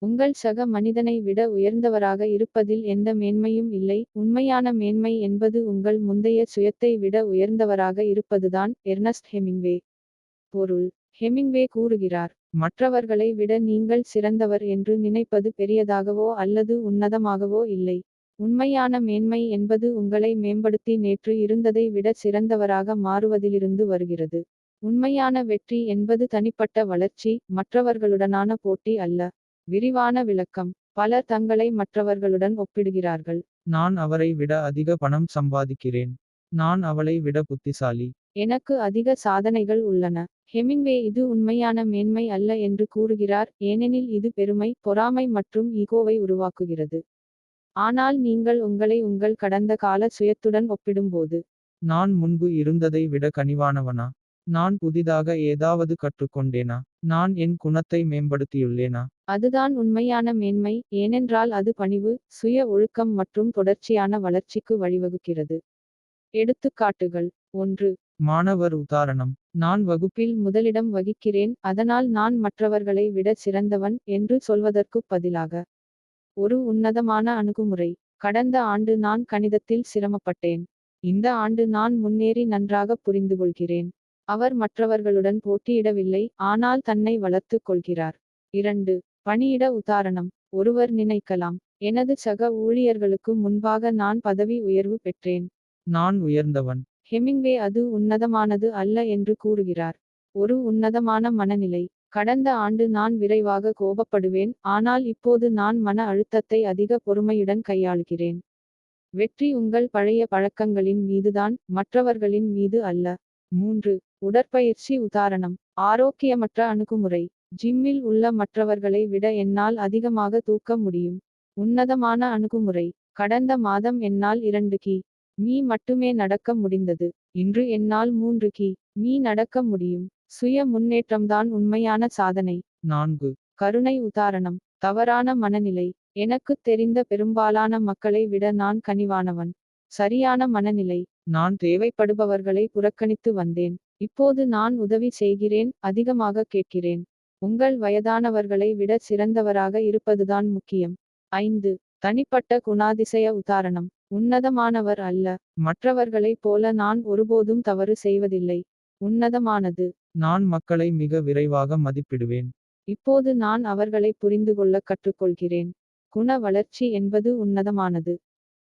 உங்கள் சக மனிதனை விட உயர்ந்தவராக இருப்பதில் எந்த மேன்மையும் இல்லை. உண்மையான மேன்மை என்பது உங்கள் முந்தைய சுயத்தை விட உயர்ந்தவராக இருப்பதுதான். Ernst Hemingway. பொருள்: ஹெமிங்வே கூறுகிறார், மற்றவர்களை விட நீங்கள் சிறந்தவர் என்று நினைப்பது பெரியதாகவோ அல்லது உன்னதமாகவோ இல்லை. உண்மையான மேன்மை என்பது உங்களை மேம்படுத்தி நேற்று இருந்ததை விட சிறந்தவராக மாறுவதிலிருந்து வருகிறது. உண்மையான வெற்றி என்பது தனிப்பட்ட வளர்ச்சி, மற்றவர்களுடனான போட்டி அல்ல. விரிவான விளக்கம்: பலர் தங்களை மற்றவர்களுடன் ஒப்பிடுகிறார்கள். நான் அவரை விட அதிக பணம் சம்பாதிக்கிறேன். நான் அவளை விட புத்திசாலி. எனக்கு அதிக சாதனைகள் உள்ளன. ஹெமிங்வே இது உண்மையான மேன்மை அல்ல என்று கூறுகிறார், ஏனெனில் இது பெருமை, பொறாமை மற்றும் ஈகோவை உருவாக்குகிறது. ஆனால் நீங்கள் உங்களை உங்கள் கடந்த கால சுயத்துடன் ஒப்பிடும்போது, நான் முன்பு இருந்ததை விட கனிவானவனா? நான் புதிதாக ஏதாவது கற்றுக்கொண்டேனா? நான் என் குணத்தை மேம்படுத்தியுள்ளேனா? அதுதான் உண்மையான மேன்மை, ஏனென்றால் அது பணிவு, சுய ஒழுக்கம் மற்றும் தொடர்ச்சியான வளர்ச்சிக்கு வழிவகுக்கிறது. எடுத்துக்காட்டுகள்: 1. மாணவர் உதாரணம்: நான் வகுப்பில் முதலிடம் வகிக்கிறேன், அதனால் நான் மற்றவர்களை விட சிறந்தவன் என்று சொல்வதற்குப் பதிலாக, ஒரு உன்னதமான அணுகுமுறை: கடந்த ஆண்டு நான் கணிதத்தில் சிரமப்பட்டேன். இந்த ஆண்டு நான் முன்னேறி நன்றாக புரிந்துகொள்கிறேன். அவர் மற்றவர்களுடன் போட்டியிடவில்லை, ஆனால் தன்னை வளர்த்துக் கொள்கிறார். 2. பணியிட உதாரணம்: ஒருவர் நினைக்கலாம், எனது சக ஊழியர்களுக்கு முன்பாக நான் பதவி உயர்வு பெற்றேன். நான் உயர்ந்தவன். ஹெமிங்வே அது உன்னதமானது அல்ல என்று கூறுகிறார். ஒரு உன்னதமான மனநிலை: கடந்த ஆண்டு நான் விரைவாக கோபப்படுவேன், ஆனால் இப்போது நான் மன அழுத்தத்தை அதிக பொறுமையுடன் கையாளுகிறேன். வெற்றி உங்கள் பழைய பழக்கங்களின் மீதுதான், மற்றவர்களின் மீது அல்ல. 3. உடற்பயிற்சி உதாரணம்: ஆரோக்கியமற்ற அணுகுமுறை: ஜிம்மில் உள்ள மற்றவர்களை விட என்னால் அதிகமாக தூக்க முடியும். உன்னதமான அணுகுமுறை: கடந்த மாதம் என்னால் 2 மீ மட்டுமே நடக்க முடிந்தது. இன்று என்னால் 3 மீ நடக்க முடியும். சுய முன்னேற்றம்தான் உண்மையான சாதனை. 4. கருணை உதாரணம்: தவறான மனநிலை: எனக்குத் தெரிந்த பெரும்பாலான மக்களை விட நான் கனிவானவன். சரியான மனநிலை: நான் தேவைப்படுபவர்களை புறக்கணித்து வந்தேன். இப்போது நான் உதவி செய்கிறேன், அதிகமாக கேட்கிறேன். உங்கள் வயதானவர்களை விட சிறந்தவராக இருப்பதுதான் முக்கியம். 5. தனிப்பட்ட குணாதிசய உதாரணம்: உன்னதமானவர் அல்ல. மற்றவர்களைப் போல நான் ஒருபோதும் தவறு செய்வதில்லை. உன்னதமானது: நான் மக்களை மிக விரைவாக மதிப்பிடுவேன். இப்போது நான் அவர்களை புரிந்துகொள்ள கற்றுக்கொள்கிறேன். குண வளர்ச்சி என்பது உன்னதமானது.